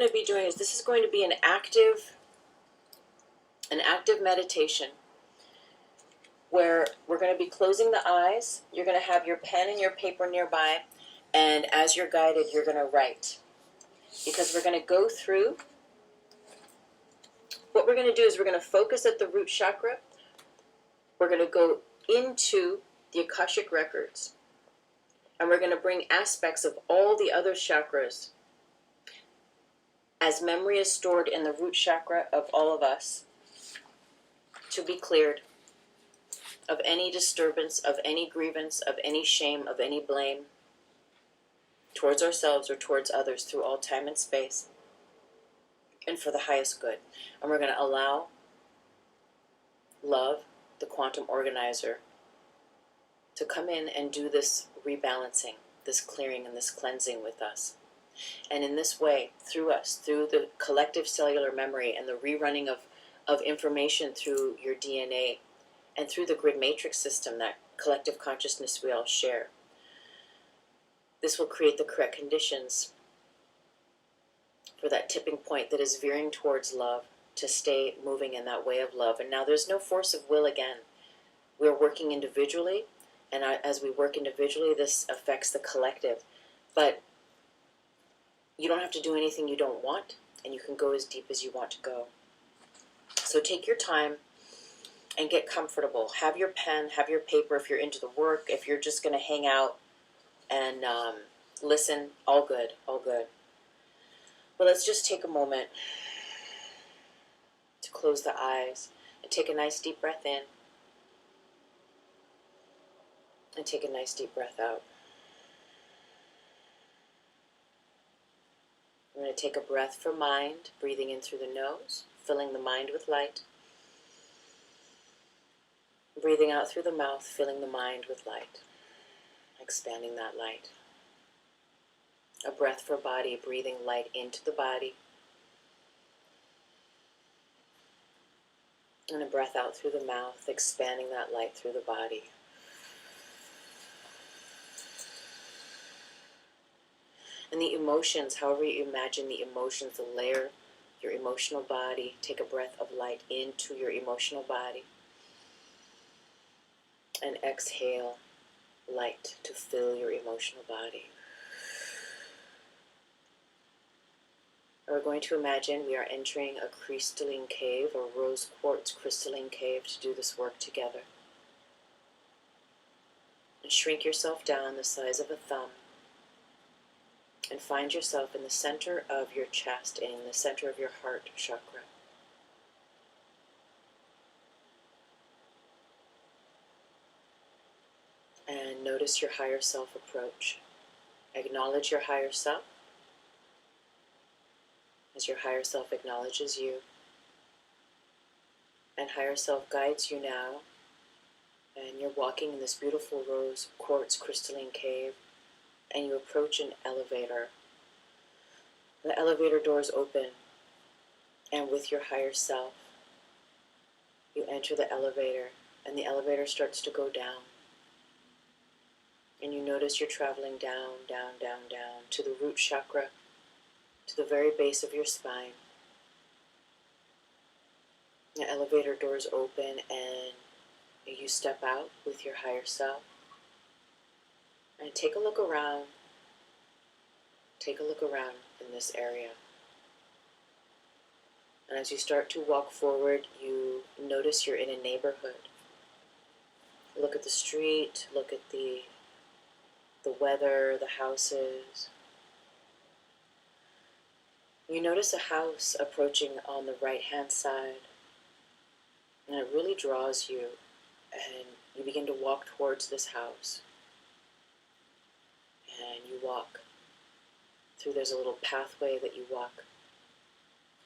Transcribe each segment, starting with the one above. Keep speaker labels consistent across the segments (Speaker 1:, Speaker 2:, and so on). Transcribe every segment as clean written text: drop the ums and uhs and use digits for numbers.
Speaker 1: going to be doing is this is going to be an active meditation where we're going to be closing the eyes. You're going to have your pen and your paper nearby, and as you're guided, you're going to write. Because we're going to go through, what we're going to do is we're going to focus at the root chakra. We're going to go into the Akashic records, and we're going to bring aspects of all the other chakras as memory is stored in the root chakra of all of us to be cleared of any disturbance, of any grievance, of any shame, of any blame towards ourselves or towards others through all time and space, and for the highest good. And we're going to allow love, the quantum organizer, to come in and do this rebalancing, this clearing and this cleansing with us. And in this way, through us, through the collective cellular memory and the rerunning of information through your DNA and through the grid matrix system, that collective consciousness we all share, this will create the correct conditions for that tipping point that is veering towards love, to stay moving in that way of love. And now there's no force of will again. We're working individually, and as we work individually, this affects the collective. But you don't have to do anything you don't want, and you can go as deep as you want to go. So take your time and get comfortable. Have your pen, have your paper if you're into the work. If you're just going to hang out and listen, all good, all good. But let's just take a moment to close the eyes and take a nice deep breath in and take a nice deep breath out. We're going to take a breath for mind, breathing in through the nose, filling the mind with light. Breathing out through the mouth, filling the mind with light, expanding that light. A breath for body, breathing light into the body. And a breath out through the mouth, expanding that light through the body. And the emotions, however you imagine the emotions, the layer, your emotional body, take a breath of light into your emotional body. And exhale light to fill your emotional body. And we're going to imagine we are entering a crystalline cave, a rose quartz crystalline cave, to do this work together. And shrink yourself down the size of a thumb. And find yourself in the center of your chest and in the center of your heart chakra. And notice your higher self approach. Acknowledge your higher self as your higher self acknowledges you. And higher self guides you now. And you're walking in this beautiful rose quartz crystalline cave. And you approach an elevator. The elevator doors open. And with your higher self, you enter the elevator. And the elevator starts to go down. And you notice you're traveling down, down, down, down to the root chakra, to the very base of your spine. The elevator doors open and you step out with your higher self. And take a look around. Take a look around in this area. And as you start to walk forward, you notice you're in a neighborhood. Look at the street, look at the weather, the houses. You notice a house approaching on the right-hand side, and it really draws you, and you begin to walk towards this house. And you walk through, there's a little pathway that you walk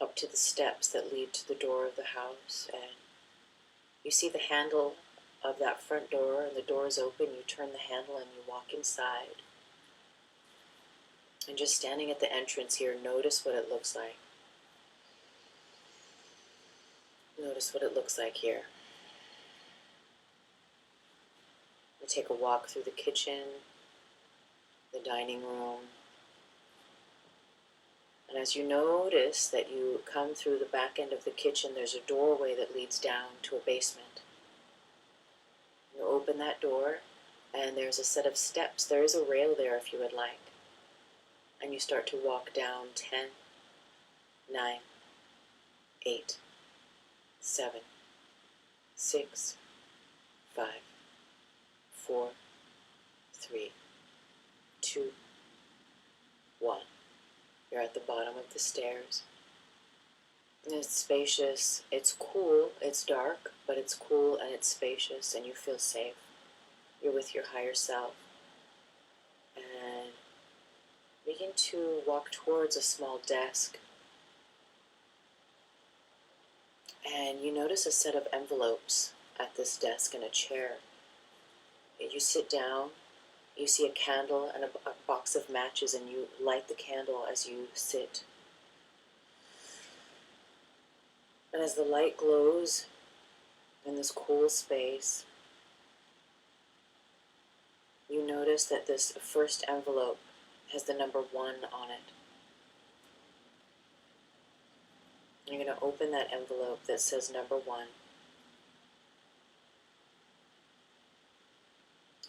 Speaker 1: up to the steps that lead to the door of the house, and you see the handle of that front door, and the door is open. You turn the handle and you walk inside. And just standing at the entrance here, notice what it looks like. Notice what it looks like here. You take a walk through the kitchen, the dining room, and And as you notice that you come through the back end of the kitchen, there's a doorway that leads down to a basement. You open that door, and there's a set of steps. There is a rail there if you would like. And you start to walk down 10, 9, 8, 7, 6, 5, 4, 3, 2, 1. You're at the bottom of the stairs. And it's spacious, it's cool, it's dark, but it's cool and it's spacious and you feel safe. You're with your higher self. And begin to walk towards a small desk. And you notice a set of envelopes at this desk and a chair. You sit down, you see a candle and a box of matches, and you light the candle as you sit. And as the light glows in this cool space, you notice that this first envelope has the number 1 on it. You're going to open that envelope that says number 1.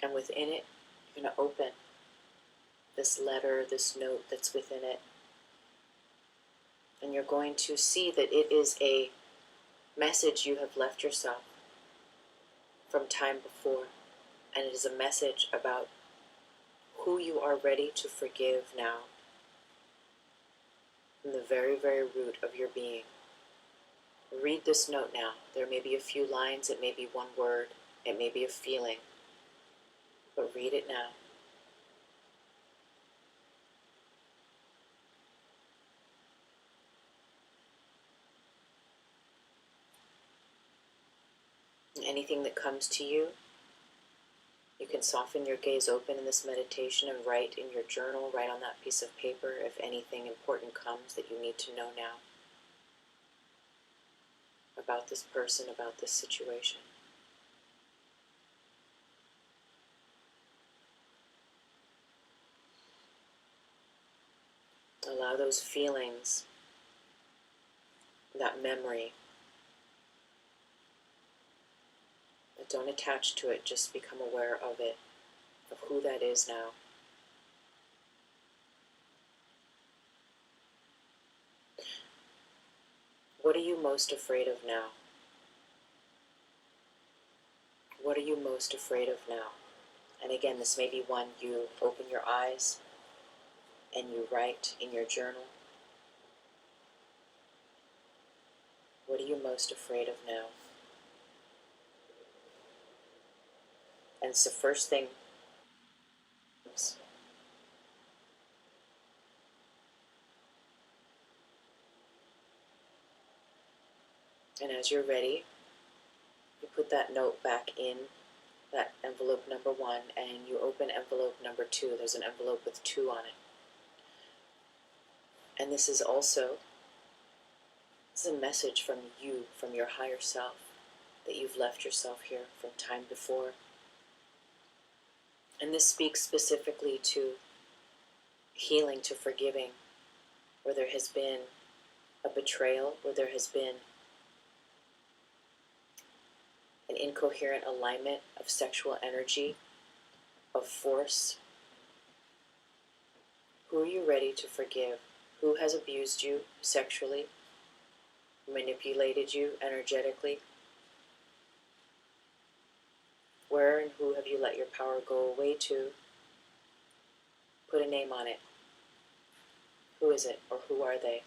Speaker 1: And within it, you're going to open this letter, this note that's within it. And you're going to see that it is a message you have left yourself from time before. And it is a message about who you are ready to forgive now, from the very, very root of your being. Read this note now. There may be a few lines, it may be one word, it may be a feeling, but read it now. And anything that comes to you, you can soften your gaze open in this meditation and write in your journal, write on that piece of paper if anything important comes that you need to know now about this person, about this situation. Allow those feelings, that memory, but don't attach to it, just become aware of it, of who that is now. What are you most afraid of now? What are you most afraid of now? And again, this may be one you open your eyes and you write in your journal. What are you most afraid of now? And it's the first thing. And as you're ready, you put that note back in that envelope number 1 and you open envelope number 2. There's an envelope with 2 on it. And this is a message from you, from your higher self, that you've left yourself here from time before. And this speaks specifically to healing, to forgiving, where there has been a betrayal, where there has been an incoherent alignment of sexual energy, of force. Who are you ready to forgive? Who has abused you sexually, manipulated you energetically? Where and who have you let your power go away to? Put a name on it. Who is it, or who are they?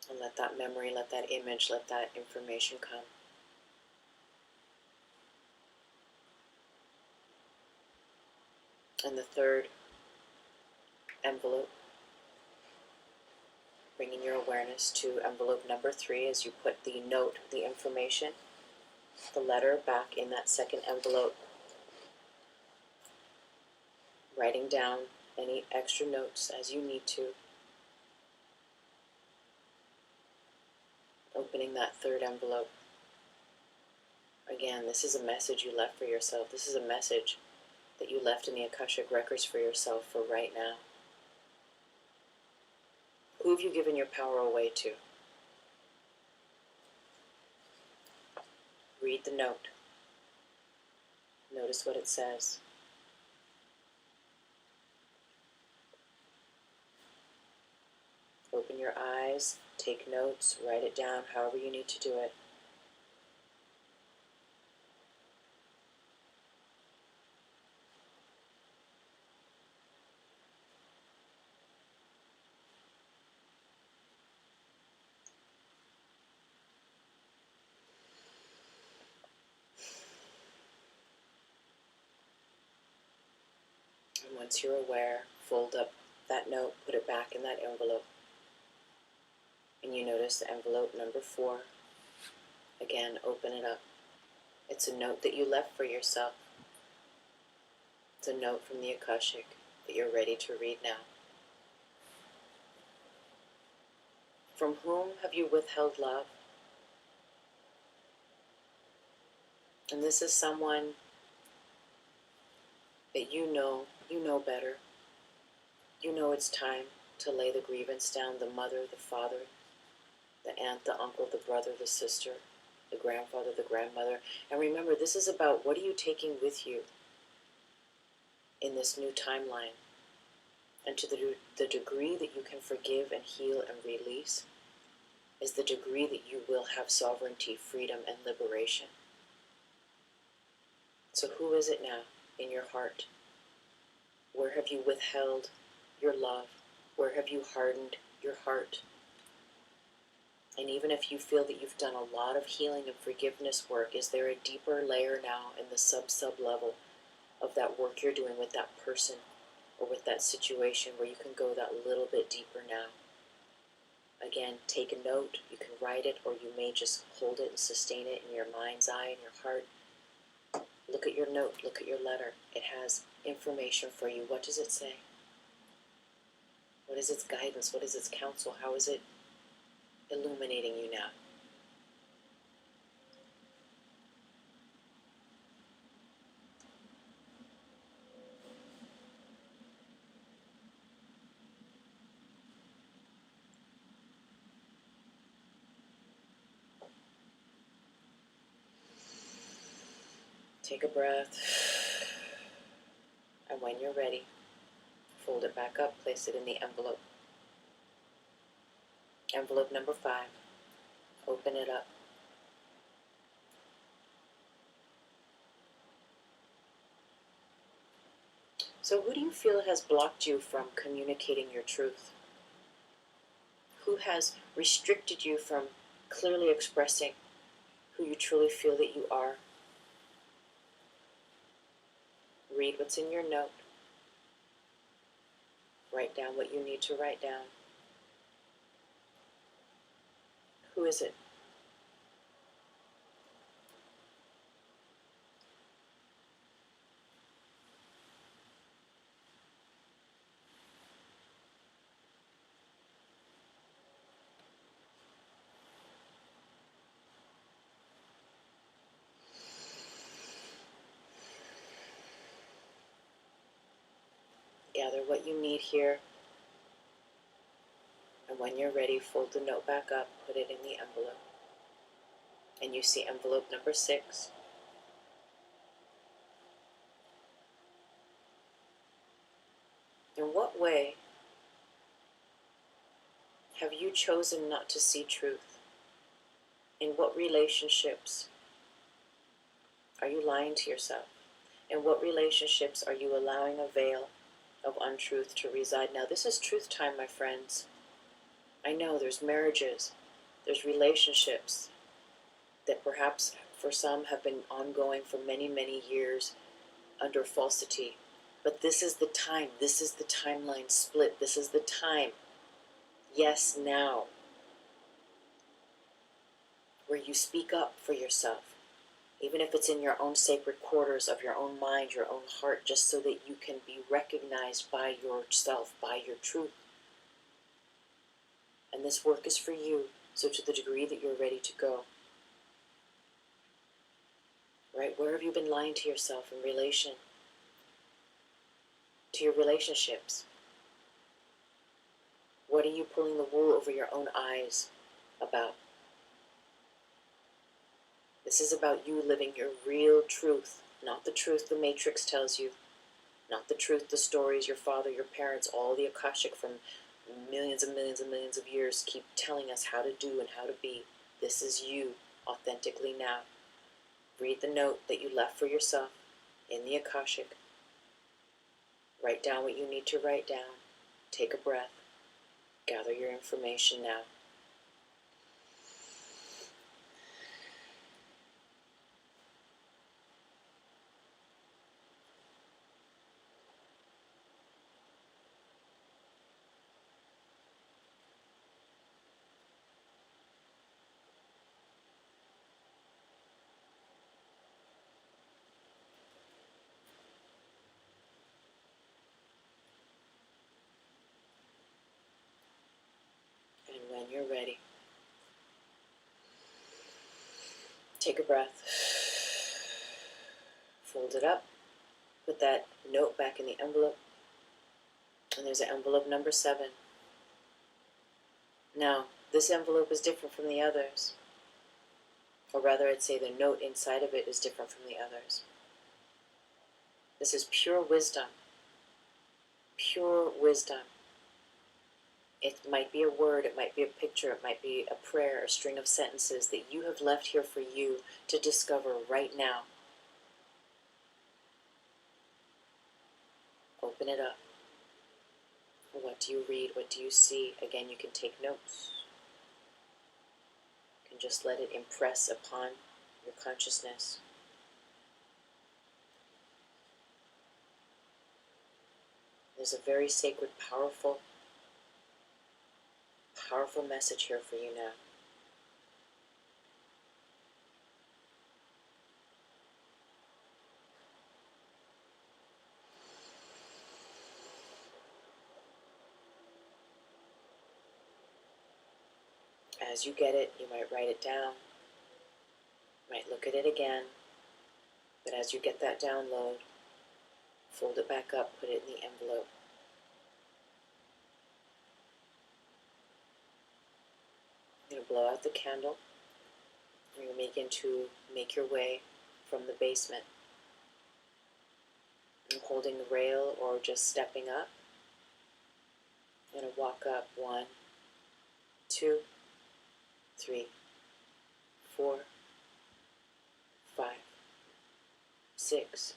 Speaker 1: And let that memory, let that image, let that information come. And the third envelope, bringing your awareness to envelope number 3 as you put the note, the information, the letter back in that second envelope. writing down any extra notes as you need to. Opening that third envelope. Again, this is a message you left for yourself. This is a message that you left in the Akashic records for yourself for right now. Who have you given your power away to? Read the note. Notice what it says. Open your eyes, take notes, write it down, however you need to do it. And once you're aware, fold up that note, put it back in that envelope. And you notice the envelope number 4. Again, open it up. It's a note that you left for yourself. It's a note from the Akashic that you're ready to read now. From whom have you withheld love? And this is someone that you know better. You know it's time to lay the grievance down, the mother, the father, the aunt, the uncle, the brother, the sister, the grandfather, the grandmother. And remember, this is about what are you taking with you in this new timeline. And to the degree that you can forgive and heal and release is the degree that you will have sovereignty, freedom, and liberation. So who is it now in your heart? Where have you withheld your love? Where have you hardened your heart? And even if you feel that you've done a lot of healing and forgiveness work, is there a deeper layer now in the sub level of that work you're doing with that person or with that situation where you can go that little bit deeper now? Again, take a note. You can write it, or you may just hold it and sustain it in your mind's eye and your heart. Look at your note. Look at your letter. It has information for you. What does it say? What is its guidance? What is its counsel? How is it illuminating you now? Take a breath. And when you're ready, fold it back up, place it in the envelope. Envelope number 5. Open it up. So who do you feel has blocked you from communicating your truth? Who has restricted you from clearly expressing who you truly feel that you are? Read what's in your note. Write down what you need to write down. Who is it? Gather what you need here. And when you're ready, fold the note back up, put it in the envelope. And you see envelope number 6. In what way have you chosen not to see truth? In what relationships are you lying to yourself? In what relationships are you allowing a veil of untruth to reside? Now, this is truth time, my friends. I know there's marriages, there's relationships that perhaps for some have been ongoing for many, many years under falsity. But this is the time, this is the timeline split, this is the time, yes, now, where you speak up for yourself, even if it's in your own sacred quarters of your own mind, your own heart, just so that you can be recognized by yourself, by your truth. And this work is for you, so to the degree that you're ready to go. Right? Where have you been lying to yourself in relation to your relationships? What are you pulling the wool over your own eyes about? This is about you living your real truth, not the truth the Matrix tells you, not the truth the stories your father, your parents, all the Akashik from millions and millions and millions of years keep telling us how to do and how to be. This is you, authentically now. Read the note that you left for yourself in the Akashik. Write down what you need to write down. Take a breath. Gather your information now. And when you're ready, take a breath. Fold it up. Put that note back in the envelope. And there's an envelope number 7. Now, this envelope is different from the others. Or rather, I'd say the note inside of it is different from the others. This is pure wisdom. Pure wisdom. It might be a word, it might be a picture, it might be a prayer, a string of sentences that you have left here for you to discover right now. Open it up. What do you read? What do you see? Again, you can take notes. You can just let it impress upon your consciousness. There's a very sacred, powerful message here for you now. As you get it, you might write it down, might look at it again, but as you get that download, fold it back up, put it in the envelope. You're going to blow out the candle. You're going to begin to make your way from the basement. I'm holding the rail or just stepping up. I'm going to walk up 1, 2, 3, 4, 5, 6,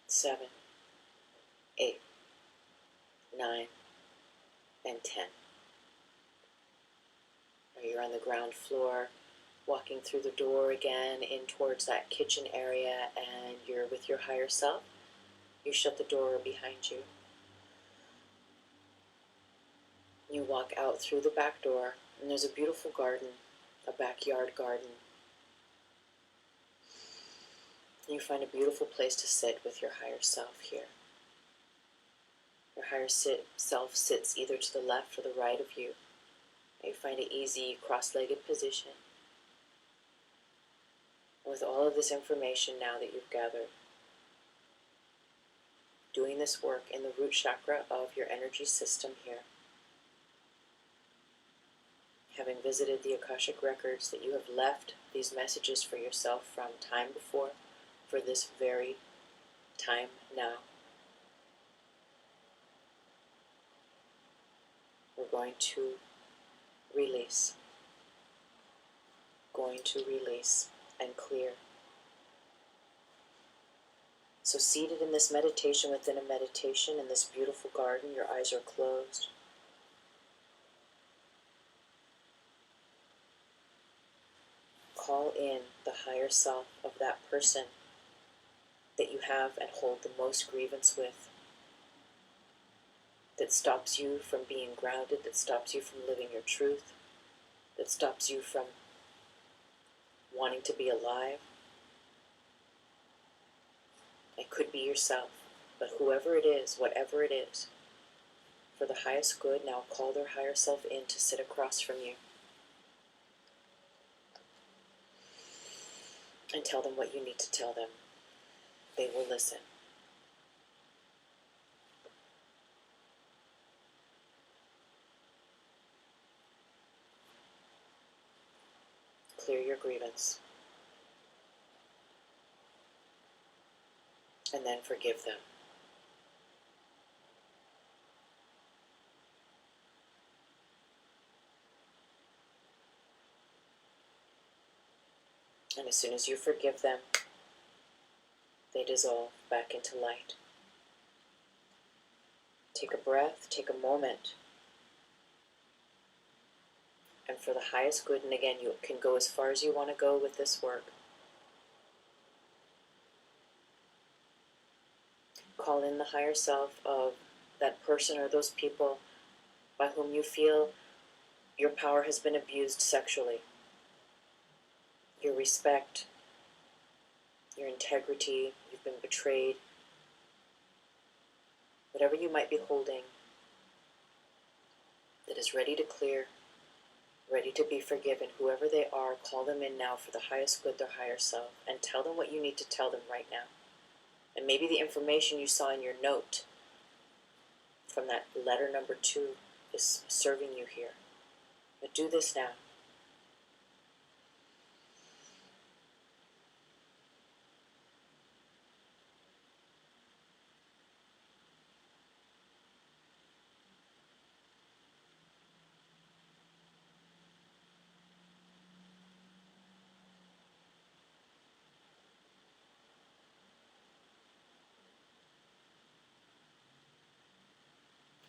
Speaker 1: 7, 8, 9, and 10. Or you're on the ground floor, walking through the door again in towards that kitchen area, and you're with your higher self. You shut the door behind you. You walk out through the back door, and there's a beautiful garden, a backyard garden. You find a beautiful place to sit with your higher self here. Your higher self sits either to the left or the right of you. You find an easy cross-legged position. With all of this information now that you've gathered, doing this work in the root chakra of your energy system here, having visited the Akashic records that you have left these messages for yourself from time before, for this very time now, we're going to release. Going to release and clear. So seated in this meditation within a meditation in this beautiful garden, your eyes are closed. Call in the higher self of that person that you have and hold the most grievance with, that stops you from being grounded, that stops you from living your truth, that stops you from wanting to be alive, It could be yourself, but whoever it is, whatever it is, for the highest good, now call their higher self in to sit across from you and tell them what you need to tell them. They will listen. Clear your grievance. And then forgive them. And as soon as you forgive them, they dissolve back into light. Take a breath, take a moment. And for the highest good, and again, you can go as far as you want to go with this work. Call in the higher self of that person or those people by whom you feel your power has been abused sexually. Your respect, your integrity, you've been betrayed. Whatever you might be holding that is ready to clear, ready to be forgiven, whoever they are, call them in now for the highest good, their higher self, and tell them what you need to tell them right now. And maybe the information you saw in your note from that letter number 2 is serving you here. But do this now.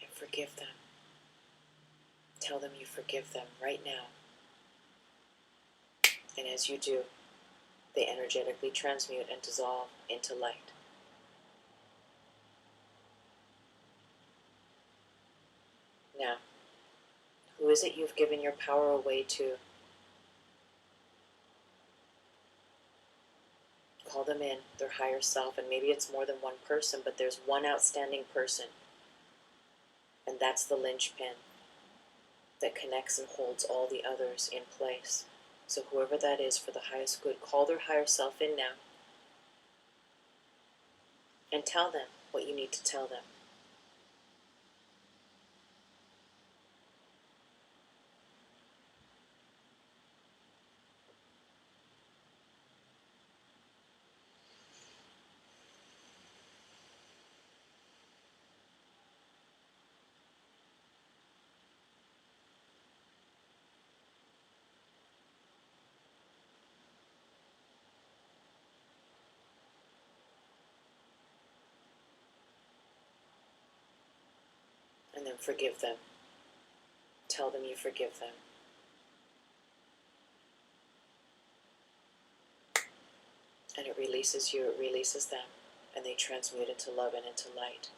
Speaker 1: And forgive them. Tell them you forgive them right now. And as you do, they energetically transmute and dissolve into light. Now, who is it you've given your power away to? Call them in, their higher self, and maybe it's more than one person, but there's one outstanding person, and that's the linchpin that connects and holds all the others in place. So whoever that is, for the highest good, call their higher self in now and tell them what you need to tell them. And then forgive them. Tell them you forgive them. And it releases you, it releases them, and they transmute into love and into light.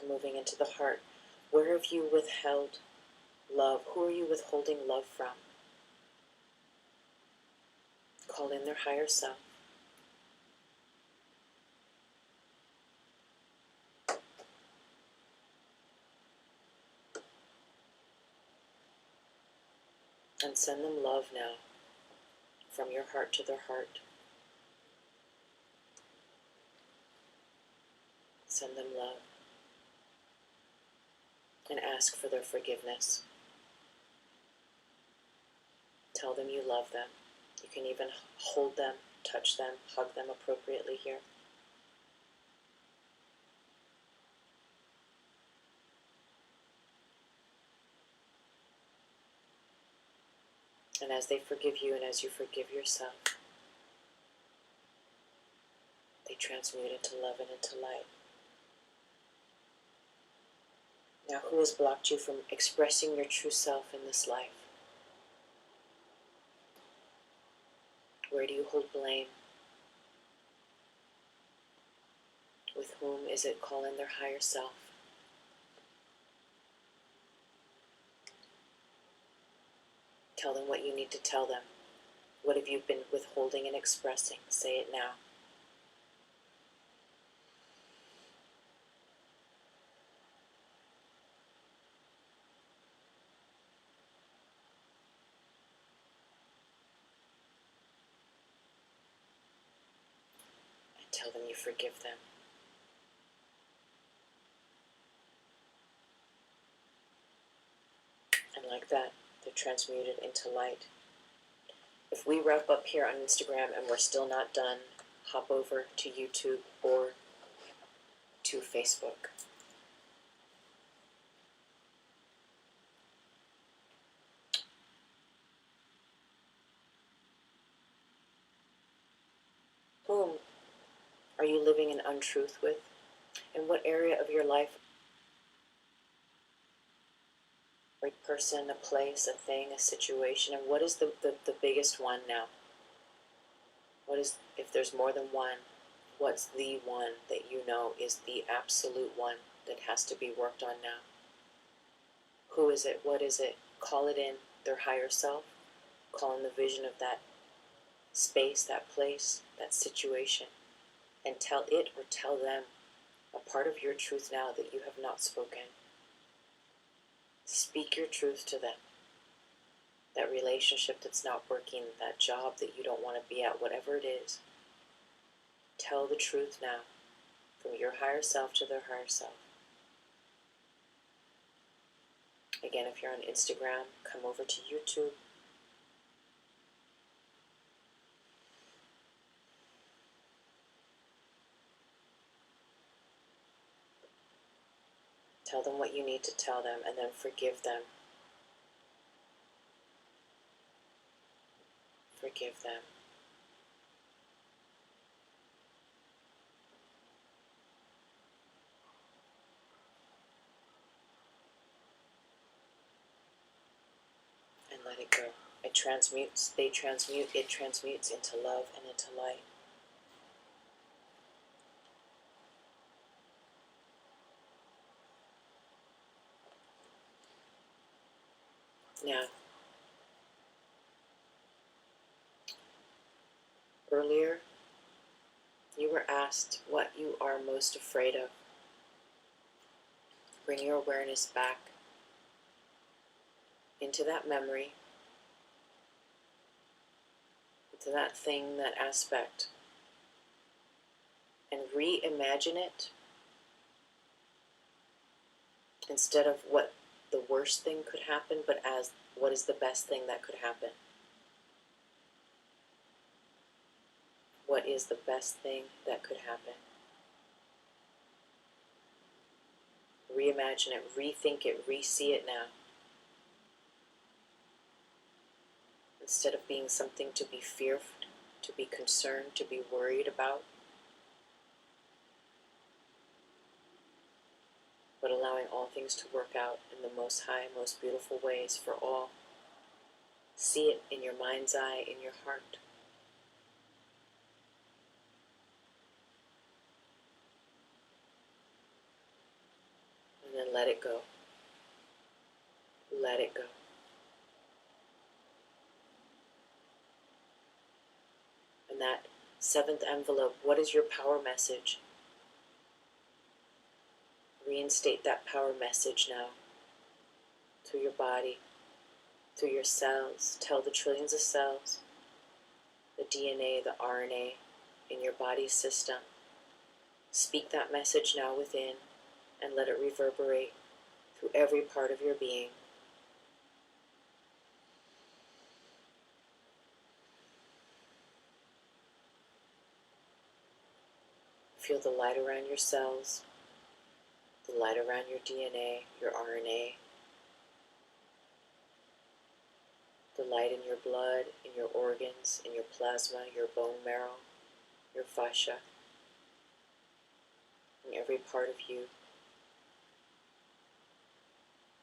Speaker 1: Moving into the heart. Where have you withheld love? Who are you withholding love from? Call in their higher self. And send them love now, from your heart to their heart. Send them love. And ask for their forgiveness. Tell them you love them. You can even hold them, touch them, hug them appropriately here. And as they forgive you and as you forgive yourself, they transmute into love and into light. Now, who has blocked you from expressing your true self in this life? Where do you hold blame? With whom is it? Call in their higher self. Tell them what you need to tell them. What have you been withholding and expressing? Say it now. And tell them you forgive them. And like that, they're transmuted into light. If we wrap up here on Instagram and we're still not done, hop over to YouTube or to Facebook. Whom are you living in untruth with? In what area of your life? A person, a place, a thing, a situation, and what is the biggest one now? What is, if there's more than one, what's the one that you know is the absolute one that has to be worked on now? Who is it? What is it? Call it in, their higher self. Call in the vision of that space, that place, that situation, and tell it or tell them a part of your truth now that you have not spoken. Speak your truth to them. That relationship that's not working, that job that you don't want to be at, whatever it is. Tell the truth now, from your higher self to their higher self. Again, if you're on Instagram, come over to YouTube. Tell them what you need to tell them, and then forgive them. Forgive them. And let it go. It transmutes, they transmute, it transmutes into love and into light. Now, earlier, you were asked what you are most afraid of. Bring your awareness back into that memory, into that thing, that aspect, and reimagine it instead of what the worst thing could happen, but as what is the best thing that could happen. What is the best thing that could happen? Reimagine it, rethink it, re-see it now. Instead of being something to be feared, to be concerned, to be worried about, but allowing all things to work out in the most high, most beautiful ways for all. See it in your mind's eye, in your heart. And then let it go. Let it go. And that seventh envelope, what is your power message? Reinstate that power message now through your body, through your cells. Tell the trillions of cells, the DNA, the RNA in your body system. Speak that message now within and let it reverberate through every part of your being. Feel the light around your cells, the light around your DNA, your RNA, the light in your blood, in your organs, in your plasma, your bone marrow, your fascia, in every part of you.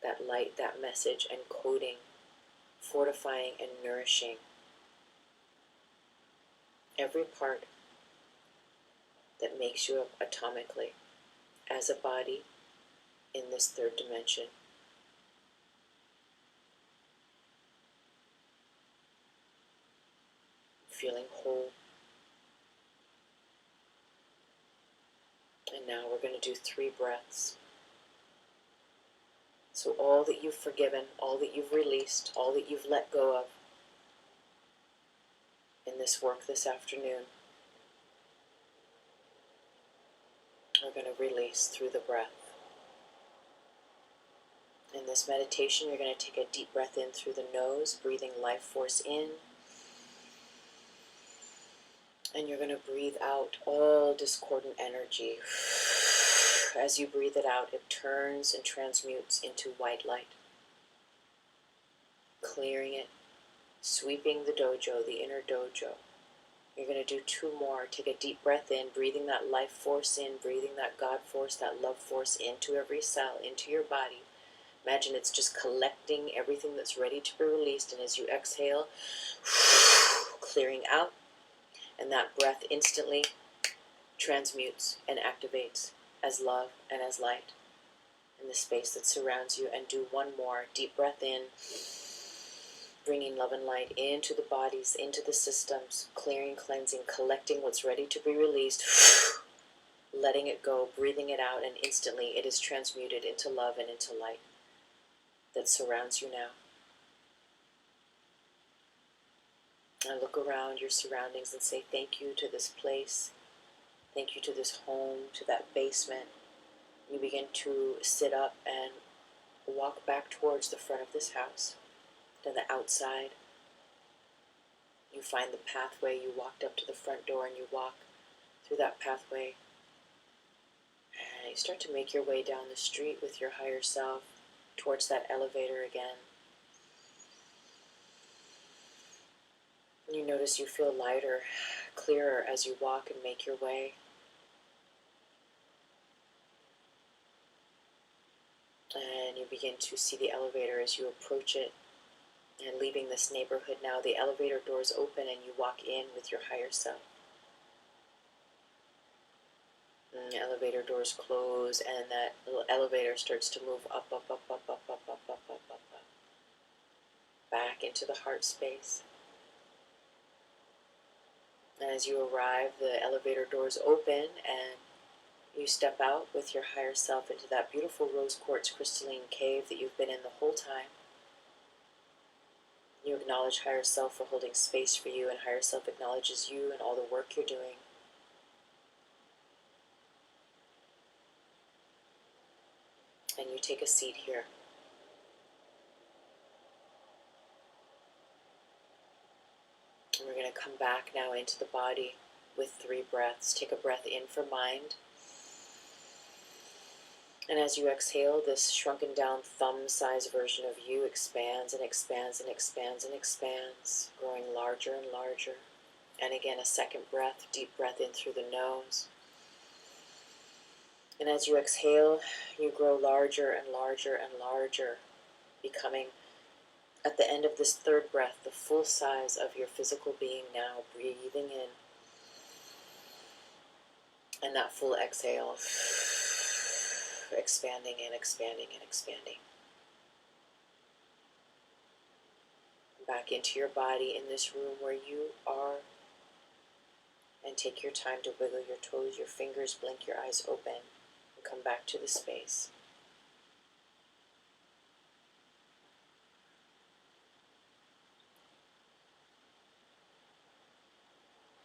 Speaker 1: That light, that message, encoding, fortifying and nourishing every part that makes you up atomically as a body in this third dimension. feeling whole. And now we're going to do 3 breaths. So all that you've forgiven, all that you've released, all that you've let go of in this work this afternoon, we're going to release through the breath. In this meditation, you're going to take a deep breath in through the nose, breathing life force in. And you're going to breathe out all discordant energy. As you breathe it out, it turns and transmutes into white light, clearing it, sweeping the dojo, the inner dojo. You're going to do 2 more. Take a deep breath in, breathing that life force in, breathing that God force, that love force into every cell, into your body. Imagine it's just collecting everything that's ready to be released, and as you exhale, clearing out, and that breath instantly transmutes and activates as love and as light in the space that surrounds you. And do 1 more. Deep breath in, bringing love and light into the bodies, into the systems, clearing, cleansing, collecting what's ready to be released, letting it go, breathing it out, and instantly it is transmuted into love and into light that surrounds you now. And look around your surroundings and say thank you to this place, thank you to this home, to that basement. You begin to sit up and walk back towards the front of this house, to the outside. You find the pathway, you walked up to the front door and you walk through that pathway. And you start to make your way down the street with your higher self towards that elevator again. You notice you feel lighter, clearer as you walk and make your way. And you begin to see the elevator as you approach it. And leaving this neighborhood now, the elevator doors open and you walk in with your higher self. And the elevator doors close and that little elevator starts to move up, up, up, up, up, up, up, up, up, up, up. Back into the heart space. And as you arrive, the elevator doors open and you step out with your higher self into that beautiful rose quartz crystalline cave that you've been in the whole time. You acknowledge higher self for holding space for you, and higher self acknowledges you and all the work you're doing. And you take a seat here. And we're going to come back now into the body with 3 breaths. Take a breath in for mind. And as you exhale, this shrunken down thumb-sized version of you expands and expands and expands and expands, growing larger and larger. And again, a second breath, deep breath in through the nose. And as you exhale, you grow larger and larger and larger, becoming, at the end of this 3rd breath, the full size of your physical being now, breathing in. And that full exhale, expanding and expanding and expanding. Back into your body in this room where you are. And take your time to wiggle your toes, your fingers, blink your eyes open, and come back to the space.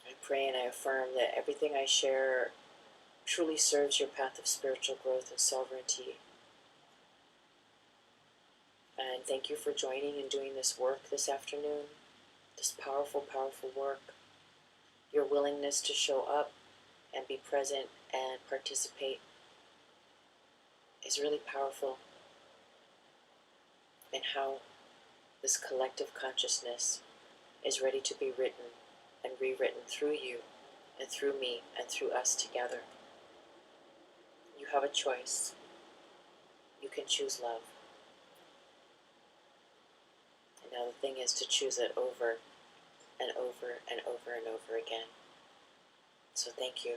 Speaker 1: I pray and I affirm that everything I share truly serves your path of spiritual growth and sovereignty. And thank you for joining and doing this work this afternoon, this powerful, powerful work. Your willingness to show up and be present and participate is really powerful in how this collective consciousness is ready to be written and rewritten through you and through me and through us together. You have a choice. You can choose love. And now the thing is to choose it over and over and over and over again. So thank you.